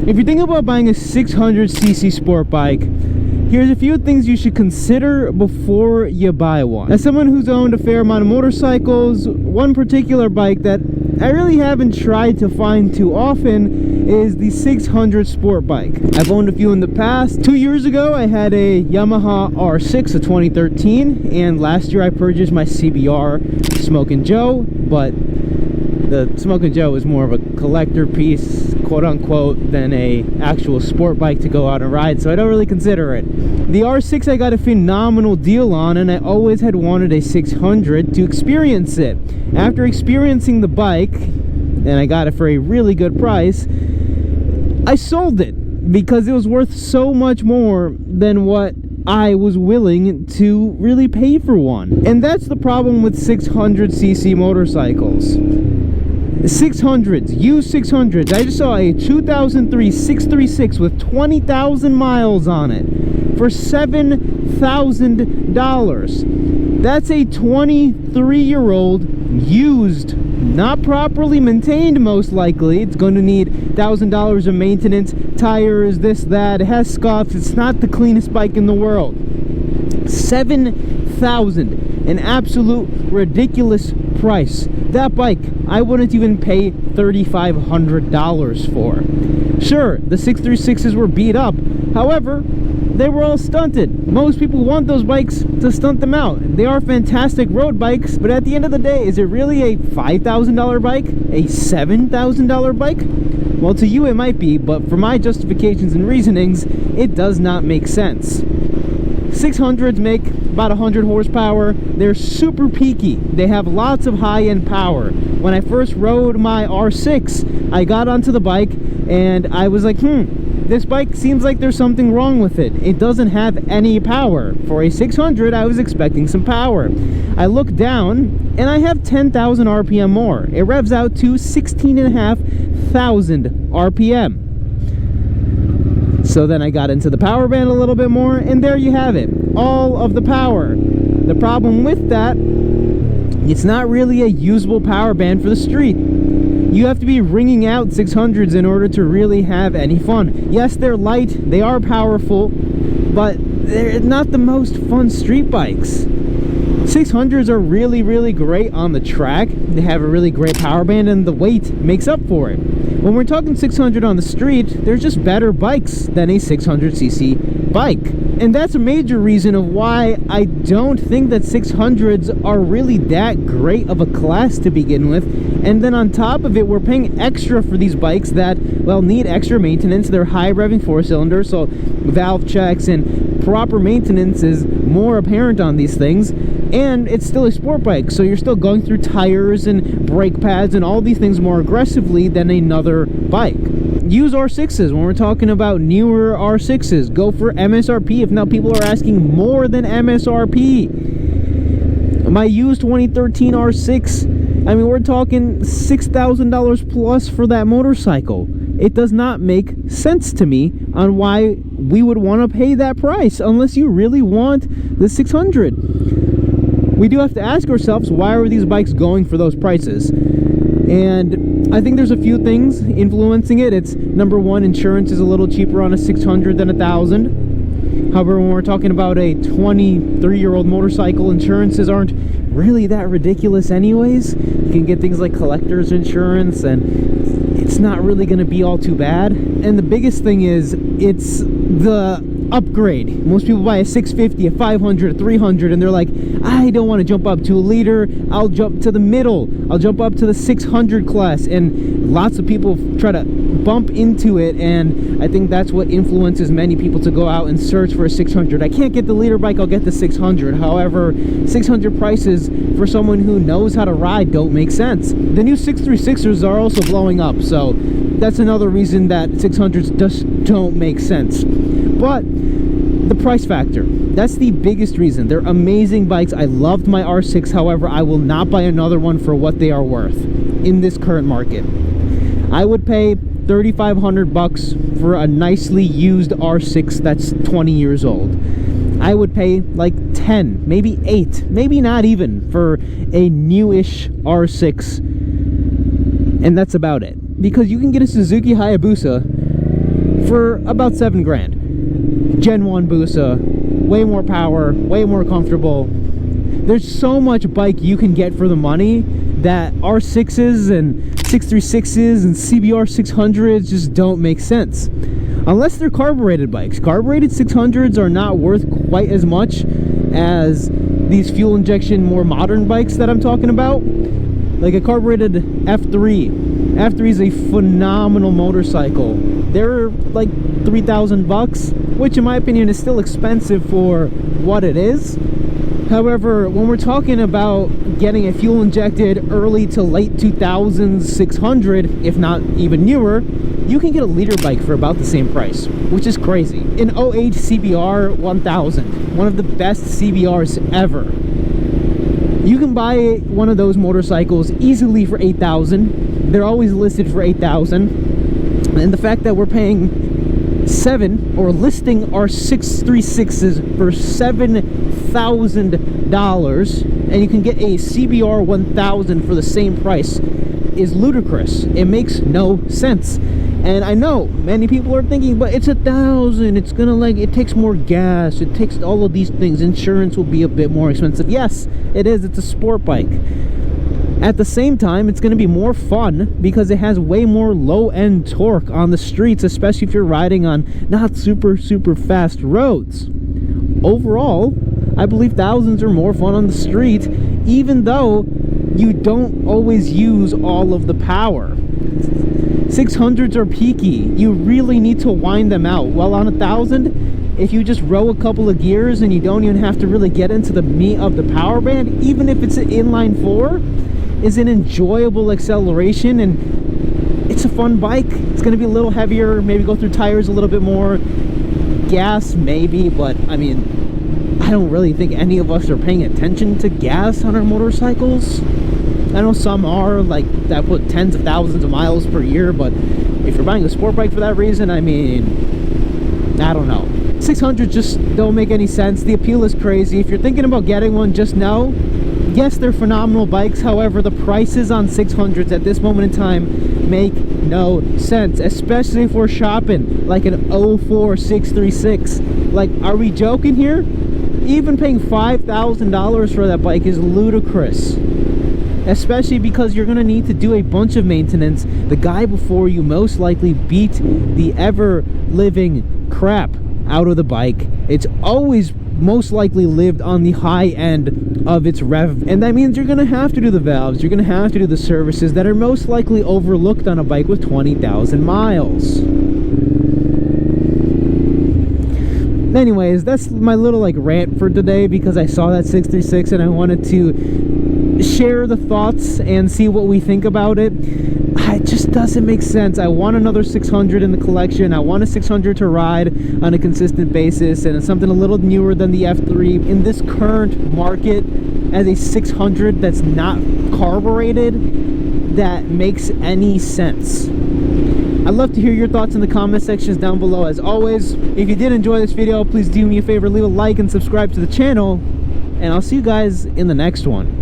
If you're thinking about buying a 600cc sport bike, here's a few things you should consider before you buy one. As someone who's owned a fair amount of motorcycles, one particular bike that I really haven't tried to find too often is the 600 sport bike. I've owned a few in the past. 2 years ago, I had a Yamaha R6, a 2013, and last year I purchased my CBR Smokin' Joe, but the Smokin' Joe is more of a collector piece, quote unquote, than a actual sport bike to go out and ride, so I don't really consider it. The R6 I got a phenomenal deal on, and I always had wanted a 600 to experience it. After experiencing the bike, and I got it for a really good price, I sold it because it was worth so much more than what I was willing to really pay for one. And that's the problem with 600cc motorcycles. 600s, used 600s. I just saw a 2003 636 with 20,000 miles on it for $7,000. That's a 23-year-old used, not properly maintained most likely. It's going to need $1,000 of maintenance, tires, this, that. It has scuffs. It's not the cleanest bike in the world. $7,000, an absolute ridiculous price. That bike, I wouldn't even pay $3,500 for. Sure, the 636s were beat up. However, they were all stunted. Most people want those bikes to stunt them out. They are fantastic road bikes, but at the end of the day, is it really a $5,000 bike? A $7,000 bike? Well, to you it might be, but for my justifications and reasonings, it does not make sense. 600s make about 100 horsepower. They're super peaky. They have lots of high-end power. When I first rode my R6, I got onto the bike and I was like, this bike seems like there's something wrong with it. It doesn't have any power. For a 600, I was expecting some power. I looked down and I have 10,000 RPM more. It revs out to 16,500 RPM. So then I got into the power band a little bit more, and there you have it, all of the power. The problem with that, it's not really a usable power band for the street. You have to be ringing out 600s in order to really have any fun. Yes, they're light, they are powerful, but they're not the most fun street bikes. 600s are really, really great on the track. They have a really great power band, and the weight makes up for it. When we're talking 600 on the street, there's just better bikes than a 600cc bike. And that's a major reason of why I don't think that 600s are really that great of a class to begin with. And then on top of it, we're paying extra for these bikes that, well, need extra maintenance. They're high revving 4-cylinder, so valve checks and proper maintenance is more apparent on these things. And it's still a sport bike, so you're still going through tires and brake pads and all these things more aggressively than another bike. Use R6s. When we're talking about newer R6s, go for MSRP. If not, people are asking more than MSRP. My used 2013 R6, I mean, we're talking $6,000 plus for that motorcycle. It does not make sense to me on why we would want to pay that price unless you really want the 600. We do have to ask ourselves, why are these bikes going for those prices? And I think there's a few things influencing it. It's number one, insurance is a little cheaper on a 600 than a 1,000. However, when we're talking about a 23-year-old motorcycle, insurances aren't really that ridiculous anyways. You can get things like collector's insurance, and it's not really going to be all too bad. And the biggest thing is, it's the upgrade. Most people buy a 650, a 500, a 300, and they're like, I don't want to jump up to a liter. I'll jump to the middle. I'll jump up to the 600 class. And lots of people try to bump into it, and I think that's what influences many people to go out and search for a 600. I can't get the liter bike, I'll get the 600. However, 600 prices for someone who knows how to ride don't make sense. The new 636ers are also blowing up, so that's another reason that 600s just don't make sense. But the price factor, that's the biggest reason. They're amazing bikes. I loved my R6. However, I will not buy another one for what they are worth in this current market. I would pay $3,500 for a nicely used R6 that's 20 years old. I would pay like 10, maybe 8, maybe not even, for a newish R6. And that's about it. Because you can get a Suzuki Hayabusa for about 7 grand. Gen 1 Busa, way more power, way more comfortable. There's so much bike you can get for the money that R6s and 636s and CBR 600s just don't make sense. Unless they're carbureted bikes. Carbureted 600s are not worth quite as much as these fuel injection more modern bikes that I'm talking about. Like a carbureted F3. F3 is a phenomenal motorcycle. They're like 3,000 bucks, which in my opinion is still expensive for what it is. However, when we're talking about getting a fuel injected early to late 2000s 600, if not even newer, you can get a liter bike for about the same price, which is crazy. An 08 CBR 1000, one of the best CBRs ever. You can buy one of those motorcycles easily for 8,000. They're always listed for 8,000. And the fact that we're paying 7 or listing our 636s for $7,000 and you can get a CBR 1000 for the same price is ludicrous. It makes no sense. And I know many people are thinking, but it's 1,000, it's gonna, like, it takes more gas, it takes all of these things, insurance will be a bit more expensive. Yes, it is. It's a sport bike. At the same time, it's going to be more fun because it has way more low-end torque on the streets, especially if you're riding on not super fast roads. Overall, I believe thousands are more fun on the street, even though you don't always use all of the power. 600s are peaky. You really need to wind them out. Well, on 1,000, if you just row a couple of gears and you don't even have to really get into the meat of the power band, even if it's an inline 4, is an enjoyable acceleration, and it's a fun bike. It's going to be a little heavier, maybe go through tires a little bit more, gas maybe, but I mean, I don't really think any of us are paying attention to gas on our motorcycles. I know some are, like, that put tens of thousands of miles per year, but if you're buying a sport bike for that reason, I mean, I don't know. 600 just don't make any sense. The appeal is crazy. If you're thinking about getting one, just know, yes, they're phenomenal bikes. However, the prices on 600s at this moment in time make no sense, especially if we're shopping like an 04 636. Like, are we joking here? Even paying $5,000 for that bike is ludicrous, especially because you're going to need to do a bunch of maintenance. The guy before you most likely beat the ever-living crap out of the bike. It's always most likely lived on the high end of its rev, and that means you're going to have to do the valves, you're going to have to do the services that are most likely overlooked on a bike with 20,000 miles. Anyways, that's my little rant for today, because I saw that 636 and I wanted to share the thoughts and see what we think about it. It just doesn't make sense. I want another 600 in the collection. I want a 600 to ride on a consistent basis, and something a little newer than the F3 in this current market as a 600 that's not carbureted that makes any sense. I'd love to hear your thoughts in the comment sections down below. As always, if you did enjoy this video, please do me a favor, leave a like and subscribe to the channel, and I'll see you guys in the next one.